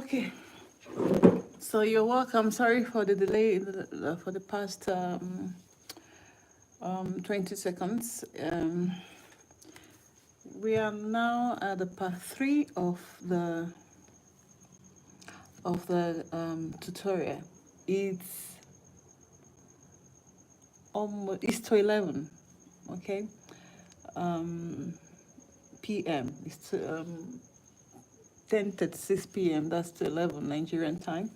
Okay, so you're welcome. Sorry for the delay for the past 20 seconds. We are now at the part 3 of the tutorial. It's almost to 11, okay, p.m. It's 10:36 p.m. That's to 11 Nigerian time.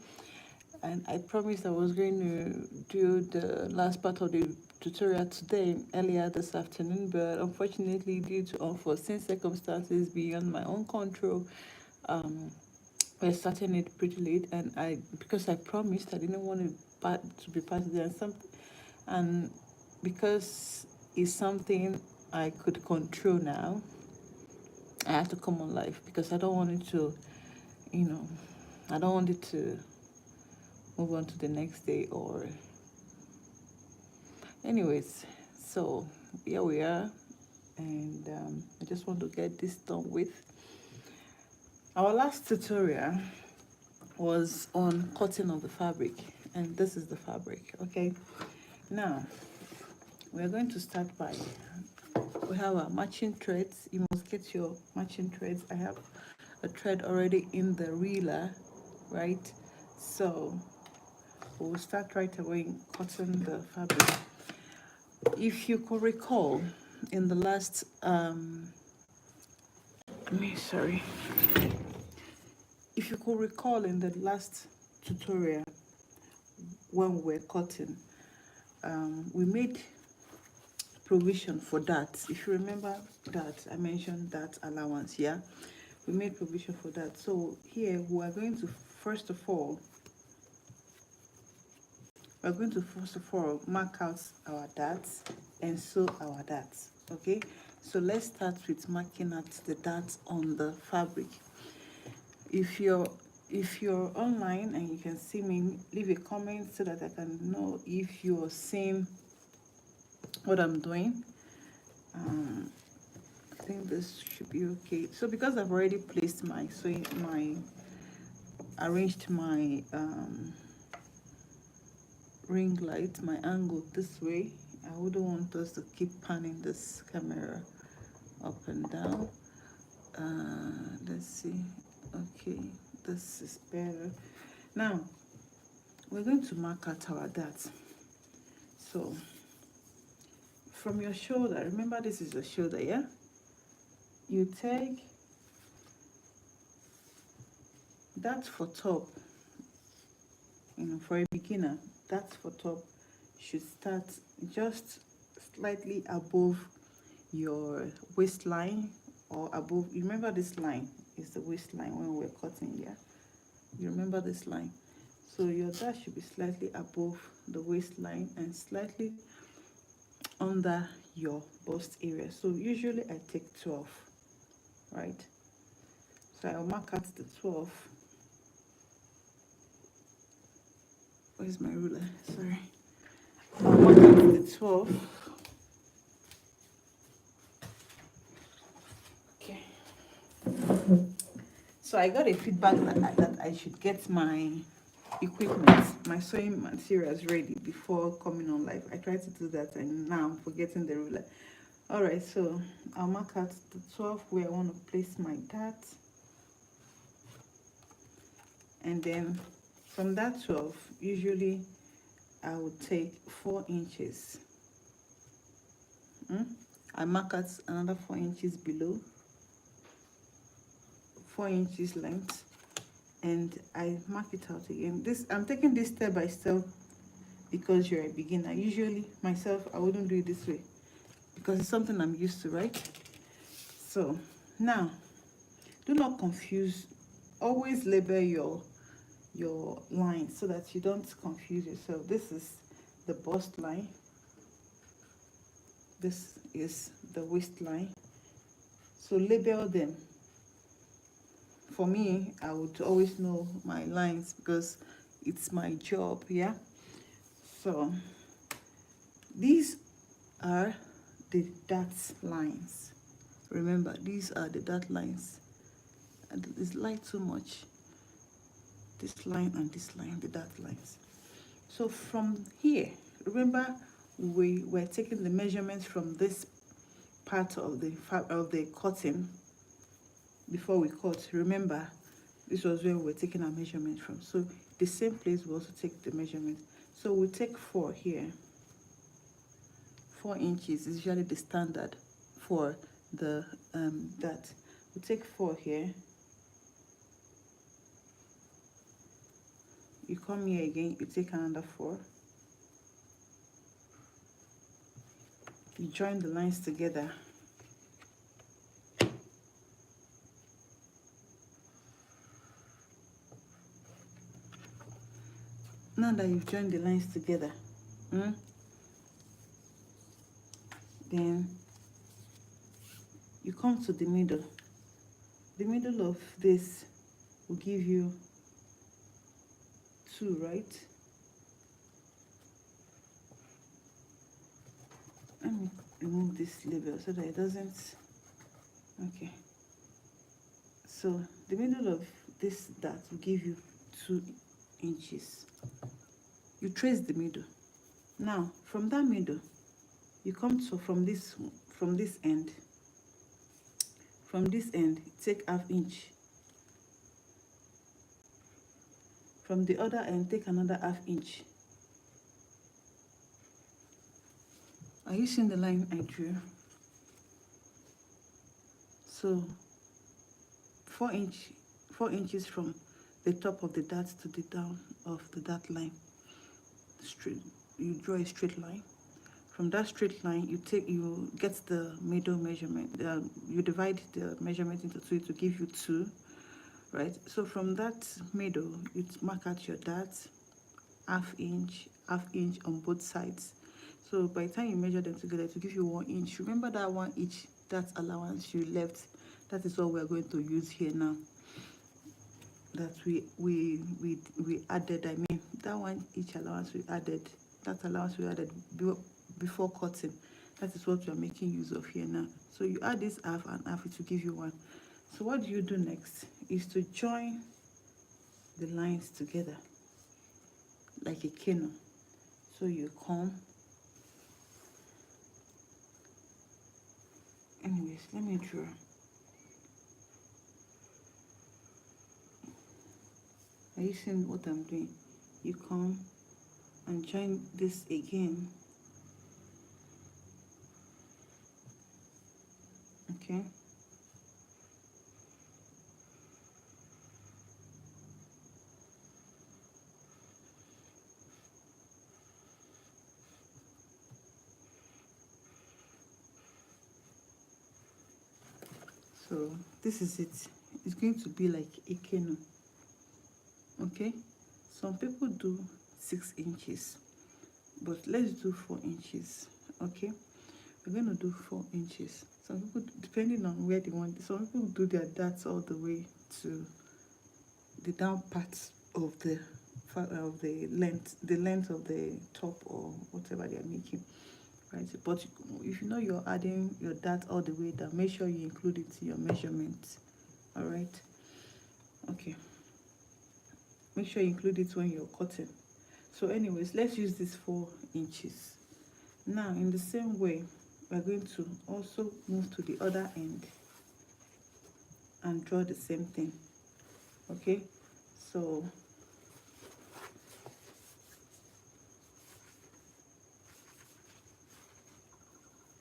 And I promised I was going to do the last part of the tutorial today, earlier this afternoon, but unfortunately, due to unforeseen circumstances beyond my own control, we're starting it pretty late. And because I promised, I didn't want to be part of it, and because it's something I could control now, I have to come on live because I don't want it to, I don't want it to move on to the next day or anyways. So here we are, and I just want to get this done with. Our last tutorial was on cutting of the fabric, and this is the fabric. Okay, now we're going to start by, we have our matching threads. You must get your matching threads. I have a thread already in the reeler, right? So we'll start right away cutting the fabric. If you could recall, in the last if you could recall in the last tutorial when we're cutting, we made provision for that. If you remember that, I mentioned that allowance. Yeah, we made provision for that. So here we are going to first of all mark out our darts and sew our darts. Okay, so let's start with marking out the darts on the fabric. If you're online and you can see me, leave a comment so that I can know if you're seeing what I'm doing. I think this should be okay. So because I've already placed arranged my ring light, my angle this way, I wouldn't want us to keep panning this camera up and down. Let's see. Okay, this is better. Now we're going to mark out our darts. So from your shoulder, remember this is your shoulder, yeah? You take that for top. For a beginner, that for top should start just slightly above your waistline, or above. You remember this line is the waistline when we're cutting, yeah? You remember this line? So your dart should be slightly above the waistline and slightly under your bust area. So usually I take 12, right? So I'll mark out the 12. Where's my ruler? Sorry. I'll mark out the 12. Okay. So I got a feedback that I should get my equipment, my sewing materials ready before coming on live. I tried to do that and now I'm forgetting the ruler. All right, so I'll mark out the 12 where I want to place my dart, and then from that 12, usually I would take 4 inches. I mark out another 4 inches below, 4 inches length, and I mark it out again. I'm taking this step by step because you're a beginner. Usually myself, I wouldn't do it this way because it's something I'm used to, right? So now, do not confuse. Always label your line so that you don't confuse yourself. This is the bust line. This is the waistline. So label them. For me, I would always know my lines because it's my job, yeah? So these are the dart lines. Remember, these are the dart lines. And it's light too much. this line and this line, the dot lines. So from here, remember we were taking the measurements from this part of the cutting before we cut. Remember, this was where we were taking our measurement from. So the same place we also take the measurement. So we take 4 here. 4 inches is usually the standard for the that. We take 4 here. You come here again, you take another 4. You join the lines together. Now that you've joined the lines together, then you come to the middle. The middle of this will give you 2, right? Let me remove this label so that it doesn't. Okay. So the middle of this dot will give you 2 inches. You trace the middle. Now from that middle, you come to from this end. From this end, take 1/2 inch. From the other end, take another 1/2 inch. Are you seeing the line I drew? So 4 inches from the top of the dot to the down of the dot line. Straight, you draw a straight line. From that straight line, you get the middle measurement. You divide the measurement into 2 to give you 2, right? So from that middle, you mark out your dot, 1/2 inch on both sides. So by the time you measure them together, to give you 1 inch. Remember that 1 inch, that allowance you left. That is what we are going to use here now. That we added. I mean, that 1 inch allowance we added. That allowance we added before cutting. That is what we are making use of here now. So you add this 1/2 and 1/2, it will give you 1. So what do you do next is to join the lines together like a canoe. So you come. Anyways, let me draw. Are you seeing what I'm doing? You come and join this again. Okay. So this is it. It's going to be like a canoe. Okay, some people do 6 inches, but let's do 4 inches. Okay, we're going to do 4 inches. Some people, depending on where they want, some people do their darts all the way to the down part of the length of the top or whatever they are making, right? But if you know you're adding your dart all the way down, make sure you include it in your measurements. All right, okay, make sure you include it when you're cutting. So anyways, let's use this 4 inches. Now in the same way, we're going to also move to the other end and draw the same thing. Okay, so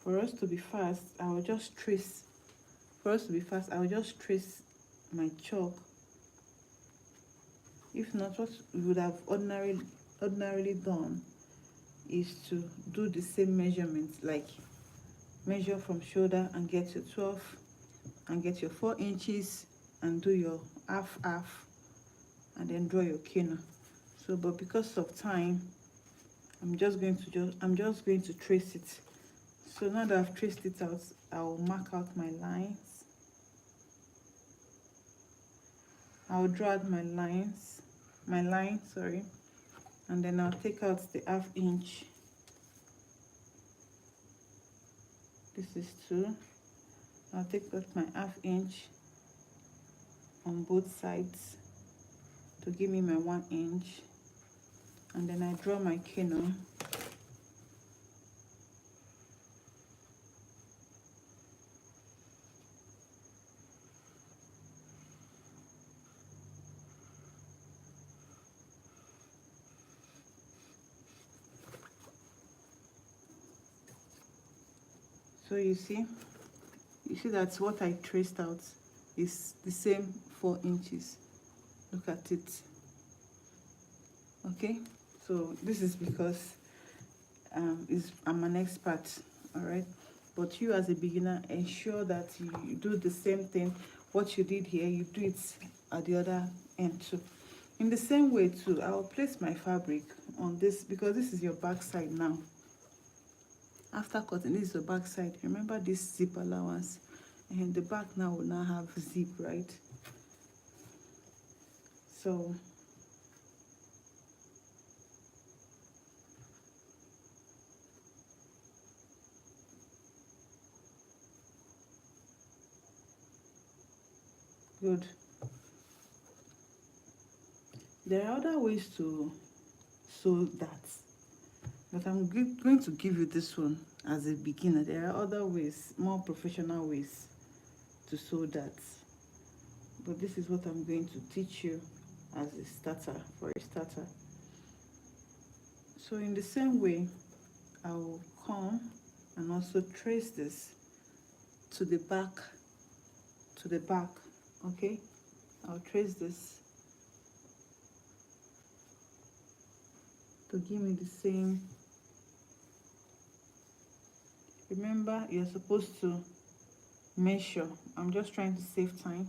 for us to be fast, I will just trace. For us to be fast, I will just trace my chalk. If not, what we would have ordinarily done is to do the same measurement, like measure from shoulder and get your 12 and get your 4 inches and do your half and then draw your canoe. So but because of time, I'm just going to trace it. So now that I've traced it out, I'll mark out my lines. I'll draw out my line, sorry, and then I'll take out the 1/2 inch. This is 2. I'll take out my 1/2 inch on both sides. to give me my 1 inch, and then I draw my canoe. So you see that's what I traced out is the same 4 inches. Look at it. Okay, so this is because I'm an expert, all right? But you as a beginner, ensure that you do the same thing. What you did here, you do it at the other end too. In the same way too, I'll place my fabric on this, because this is your back side now. After cutting, this is the back side. Remember this zip allowance, and the back now will now have zip, right? So good. There are other ways to sew that, but I'm going to give you this one as a beginner. There are other ways, more professional ways to sew that, but this is what I'm going to teach you as a starter, for a starter. So in the same way, I will come and also trace this to the back, okay? I'll trace this to give me the same. Remember, you're supposed to measure. I'm just trying to save time.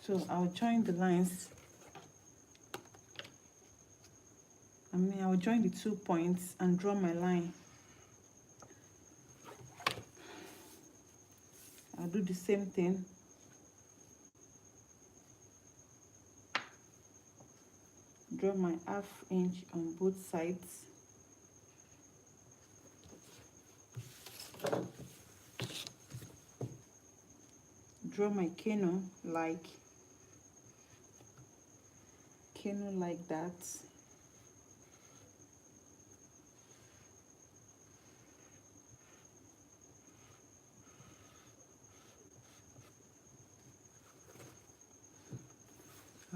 So I'll join the lines. I'll join the 2 points and draw my line. I'll do the same thing. Draw my 1/2 inch on both sides. Draw my canoe like that.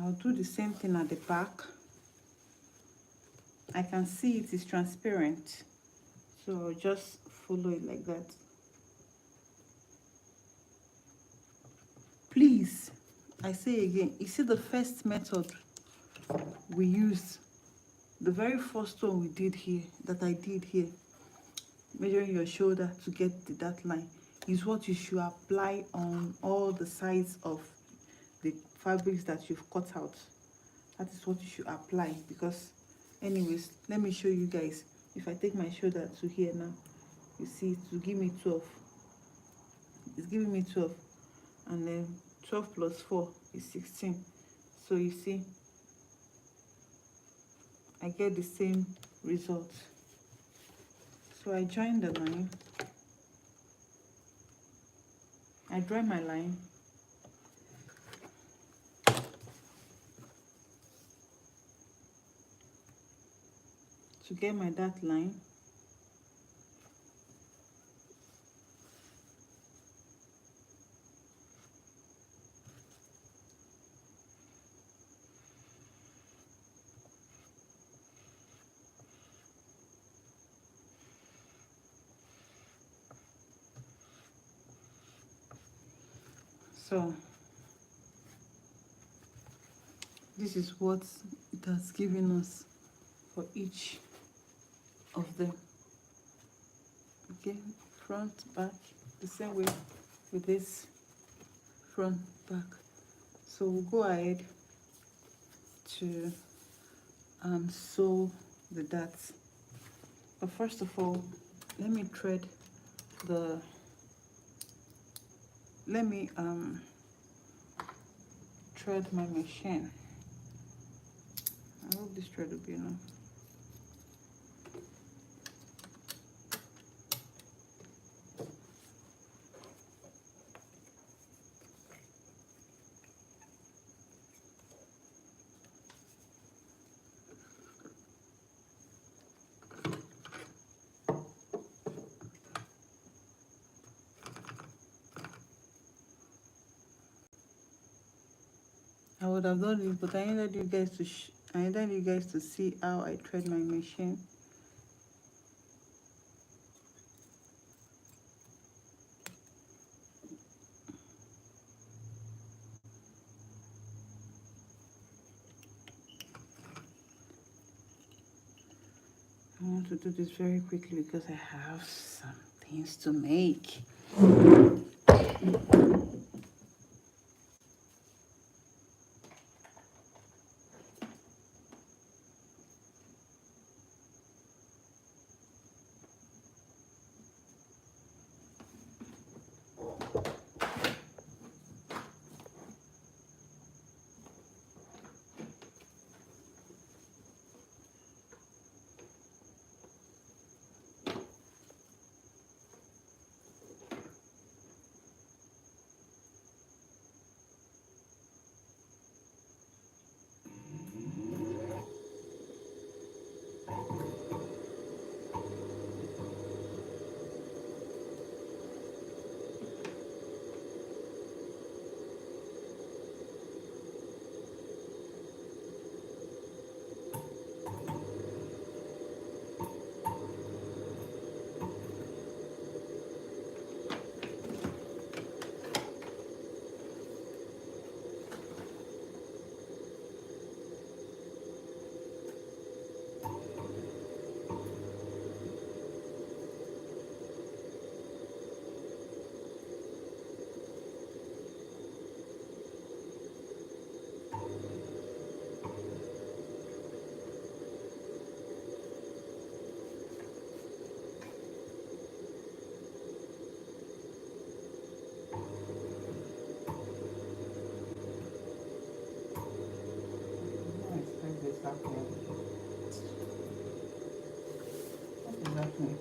I'll do the same thing at the back. I can see it is transparent, so I'll just follow it like that. Please, I say again, you see the first method we used, the very first one we did here, that I did here, measuring your shoulder to get that line, is what you should apply on all the sides of the fabrics that you've cut out. That is what you should apply, because anyways, let me show you guys. If I take my shoulder to here now, you see it will give me 12. It's giving me 12, and then 12 plus 4 is 16. So you see, I get the same result. So I join the line, I draw my line, to get my dot line. So this is what it has given us for each of them. Okay, front, back, the same way with this front, back. So we'll go ahead to sew the dots. But first of all, let me thread the, let me thread my machine. I hope this thread will be enough. I would have done it, but I needed you guys to I needed you guys to see how I thread my machine. I want to do this very quickly because I have some things to make. Exactly.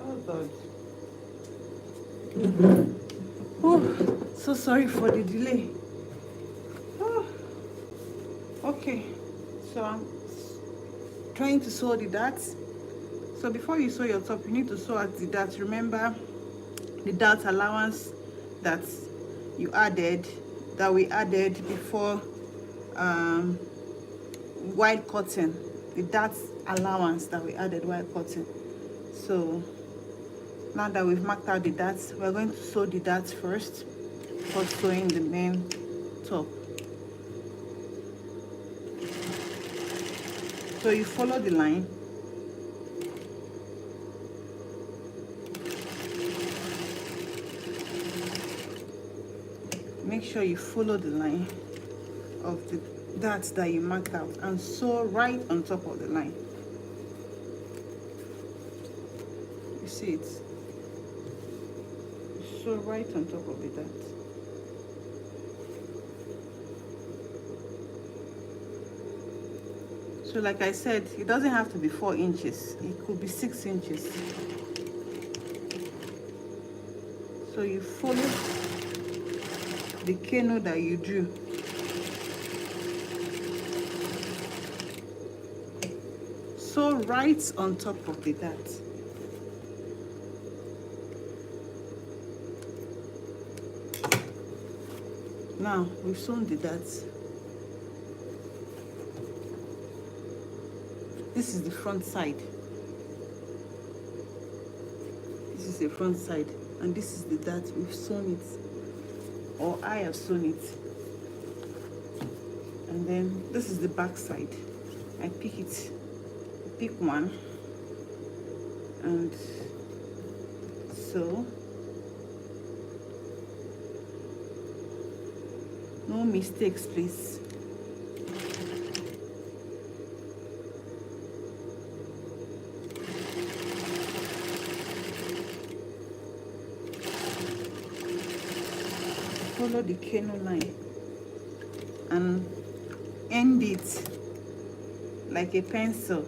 Oh God. Oh, so sorry for the delay. Oh, okay, so I'm trying to sew the darts. So before you sew your top, you need to sew at the darts. Remember the dart allowance that you added, that we added before um, white cotton. The dart allowance that we added white cotton. So now that we've marked out the darts, we're going to sew the darts first before sewing the main top. So you follow the line. Make sure you follow the line of the darts that you marked out and sew right on top of the line. You see it? Sew right on top of the dart. So like I said, it doesn't have to be 4 inches. It could be 6 inches. So you follow the canoe that you drew. Sew right on top of the dart. Now we've sewn the darts. This is the front side. This is the front side, and this is the dart. We've sewn it, or I have sewn it. And then this is the back side. I pick it, pick one, and sew. No mistakes, please. Follow the canoe line and end it like a pencil.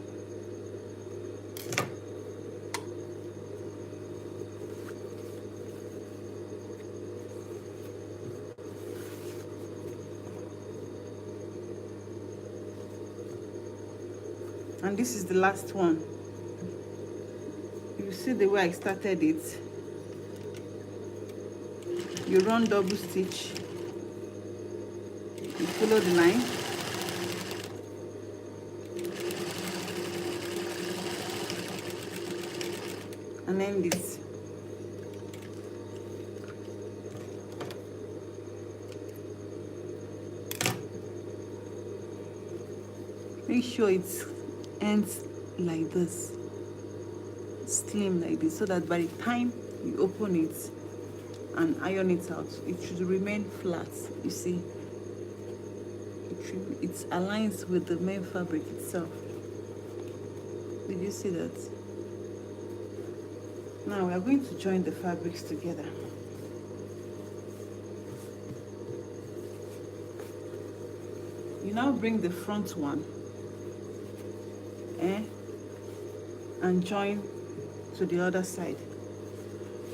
And this is the last one. You see the way I started it. You run double stitch, you follow the line, and end it. Make sure it ends like this, slim like this, so that by the time you open it and iron it out, it should remain flat. You see, it aligns with the main fabric itself. Did you see that? Now we are going to join the fabrics together. You now bring the front one and join to the other side.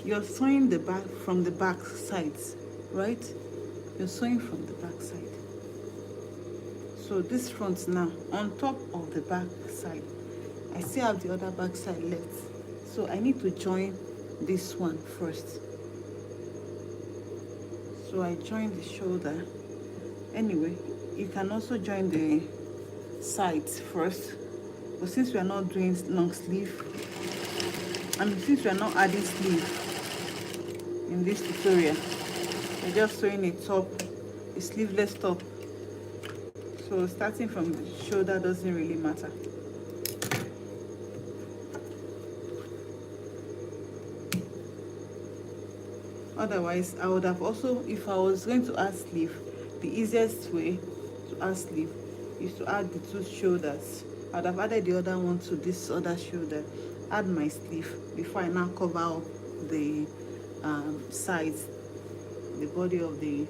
You're sewing the back from the back sides, right? You're sewing from the back side. So this front now on top of the back side. I still have the other back side left, so I need to join this one first. So I join the shoulder. Anyway, you can also join the sides first, but since we are not doing long sleeve, and since we are not adding sleeve in this tutorial, we're just sewing a top, a sleeveless top. So starting from the shoulder doesn't really matter. Otherwise, I would have also, if I was going to add sleeve, the easiest way to add sleeve is to add the two shoulders. I'd have added the other one to this other shoulder, add my sleeve before I now cover up the sides, the body of the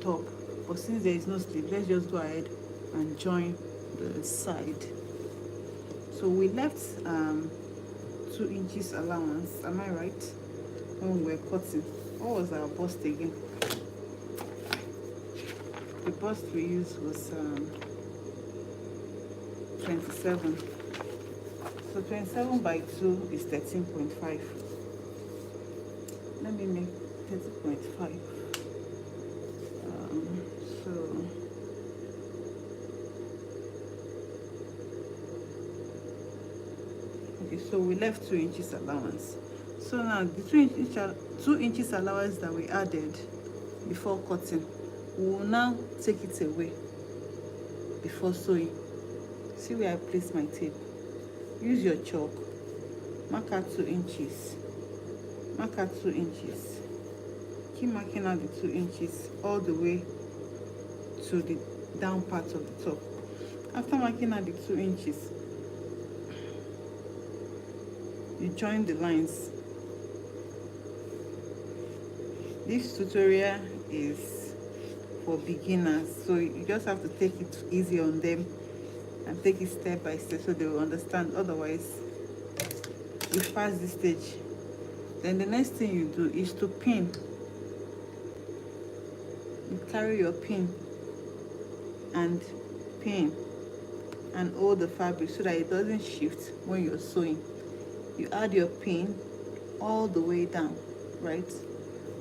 top. But since there is no sleeve, let's just go ahead and join the side. So we left 2 inches allowance, am I right? When we were cutting, what was our bust again? The bust we used was 27. So 27 by 2 is 13.5. Let me make 30.5. So we left 2 inches allowance. So now the 2 inches allowance that we added before cutting, we will now take it away before sewing. See where I place my tape. Use your chalk, mark out 2 inches, mark out 2 inches, keep marking out the 2 inches all the way to the down part of the top. After marking out the 2 inches, you join the lines. This tutorial is for beginners, so you just have to take it easy on them and take it step by step so they will understand. Otherwise, you pass this stage. Then the next thing you do is to pin. You carry your pin and hold the fabric so that it doesn't shift when you're sewing. You add your pin all the way down, right?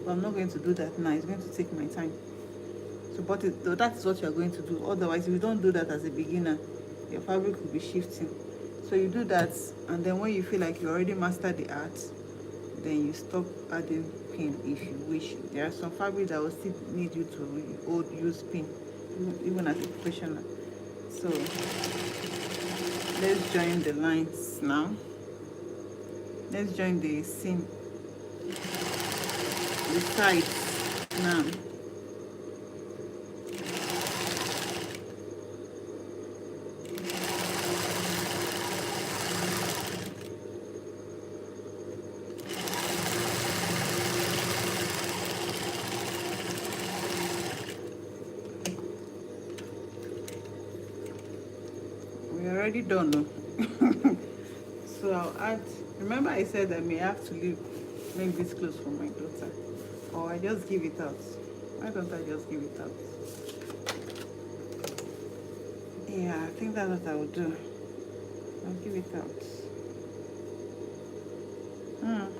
But I'm not going to do that now. It's going to take my time. So, but that's what you're going to do. Otherwise, if you don't do that as a beginner, your fabric will be shifting. So you do that, and then when you feel like you already mastered the art, then you stop adding pin if you wish. There are some fabrics that will still need you to use pin, even as a professional. So let's join the lines now. Let's join the seam, the sides now. already done though. So I'll add, remember I said I may have to make this clothes for my daughter, or I just give it out. Why don't I just give it out? Yeah, I think that's what I will do. I'll give it out.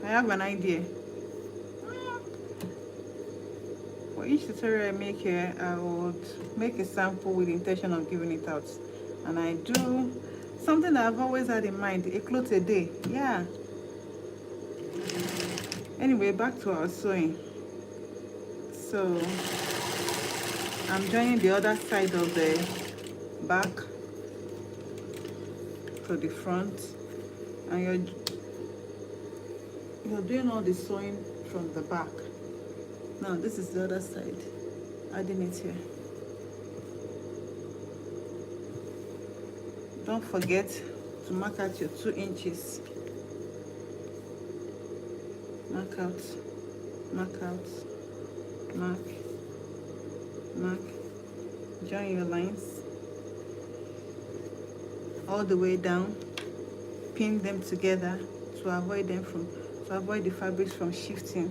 I have an idea. For each tutorial I make here, I would make a sample with the intention of giving it out. And I do something that I've always had in mind, a cloth a day. Yeah. Anyway, back to our sewing. So I'm joining the other side of the back to the front, and you're doing all the sewing from the back. Now this is the other side, adding it here. Don't forget to mark out your 2 inches. Mark out, mark out, mark, mark. Join your lines all the way down. Pin them together to avoid the fabrics from shifting.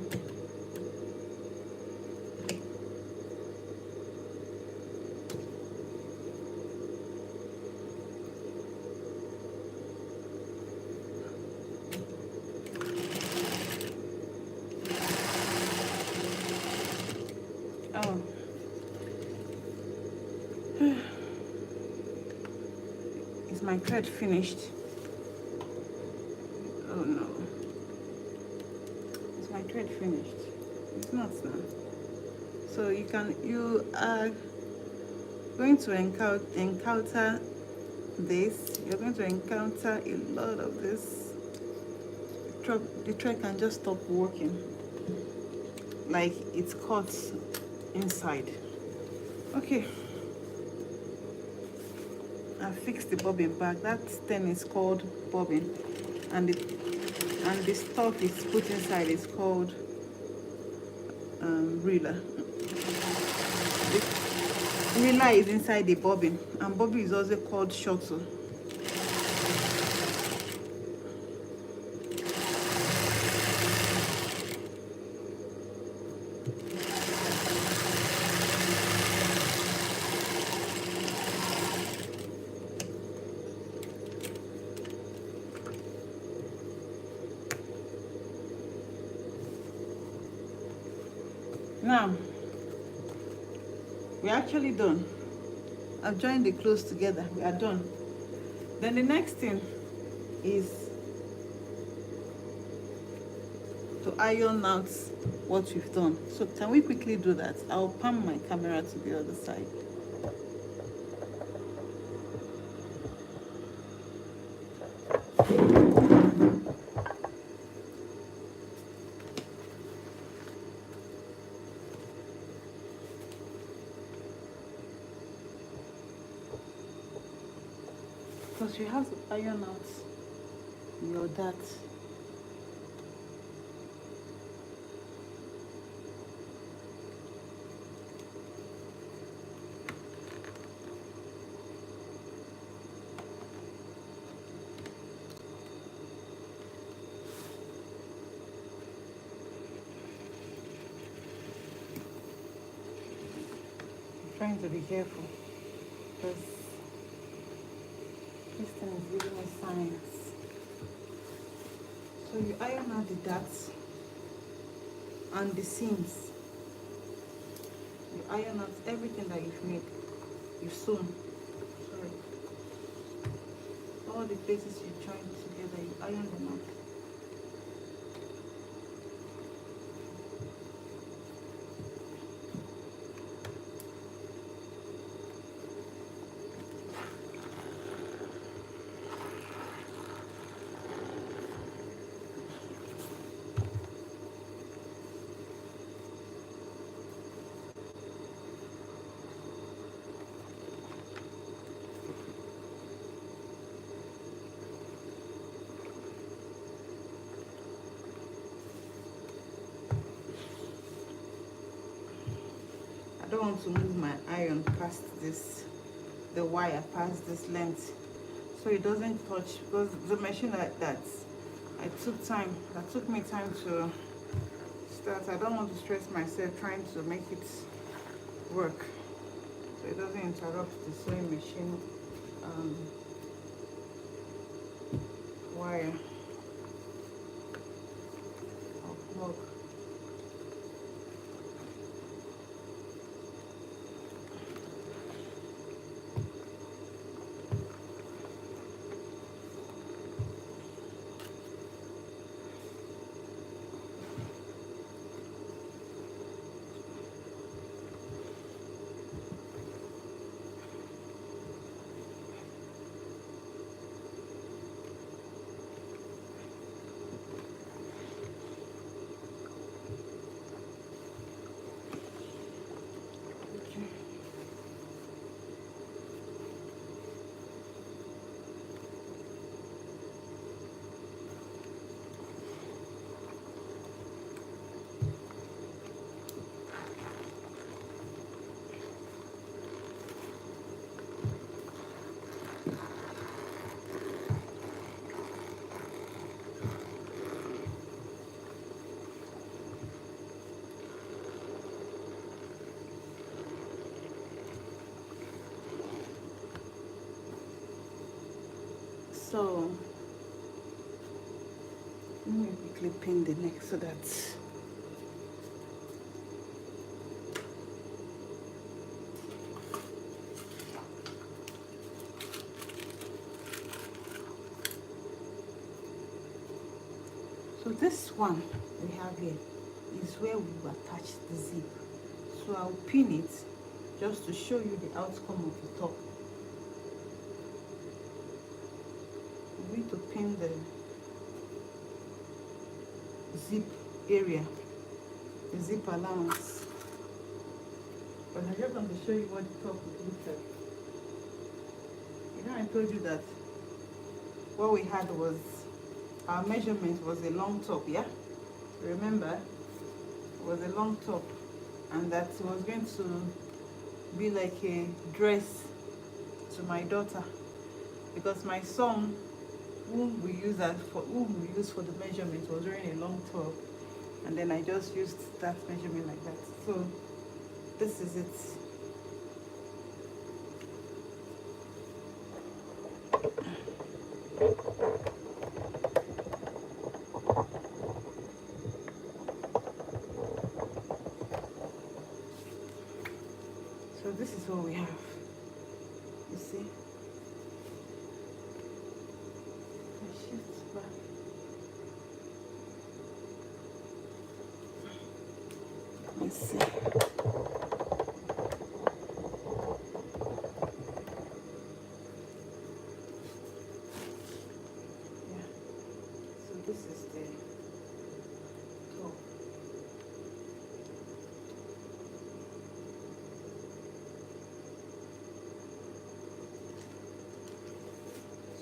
Oh. Is my thread finished? Oh no. Is my thread finished? It's not now. So you are going to encounter this. You're going to encounter a lot of this. The thread can just stop working. Like it's caught inside. Okay. I fixed the bobbin back. That stem is called bobbin, and the stuff is put inside is called riller. The riller is inside the bobbin, and bobbin is also called shuttle. Now, we're actually done. I've joined the clothes together. We are done. Then the next thing is to iron out what we've done. So can we quickly do that? I'll pan my camera to the other side. Because you have to iron out your dart. I'm trying to be careful because this thing is giving me signs. So you iron out the darts and the seams. You iron out everything that you've made. You've sewn. Sorry. All the places you joined together, you iron them out. I don't want to move my iron past this, the wire past this length. so it doesn't touch, because the machine like that, that took me time to start. I don't want to stress myself trying to make it work, so it doesn't interrupt the sewing machine wire or plug. So let me quickly pin the neck so that this one we have here is where we will attach the zip. So I'll pin it just to show you the outcome of the top. We need to pin the zip area, the zip allowance. But I just want to show you what the top would look like. You know, I told you that what we had was, our measurement was a long top, yeah? Remember? It was a long top, and that was going to be like a dress to my daughter, because my son, whom we use for the measurement, was wearing a long top, and then I just used that measurement like that. So this is it. So this is what we have. You see? Shift back. Let's see. Yeah. So this is the top.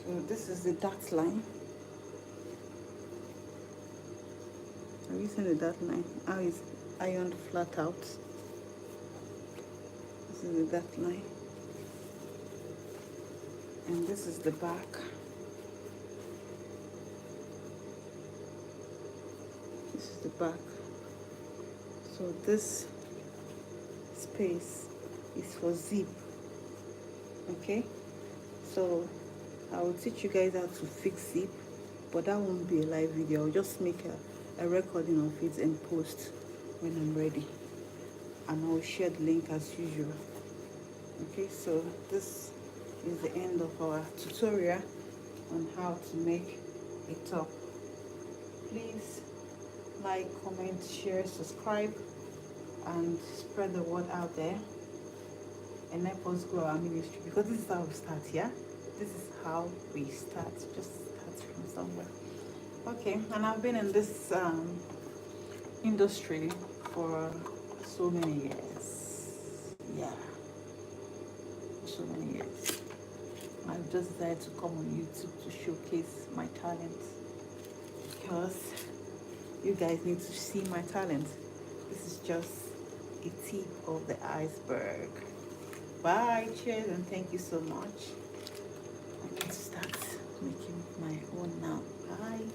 So this is the dot line. I'm using the dot line. How is ironed flat out? This is the dot line. And this is the back. This is the back. So this space is for zip. Okay? So I will teach you guys how to fix zip, but that won't be a live video. I'll just make a recording of it and post when I'm ready, and I'll share the link as usual. Okay, so this is the end of our tutorial on how to make a top. Please like, comment, share, subscribe, and spread the word out there, and help us grow our ministry, because this is how we start. Yeah, this is how we start. Just start from somewhere. Okay, and I've been in this industry for so many years. Yeah, so many years. I've just decided to come on YouTube to showcase my talent, because you guys need to see my talent. This is just a tip of the iceberg. Bye, cheers, and thank you so much. going to start making my own now. Bye.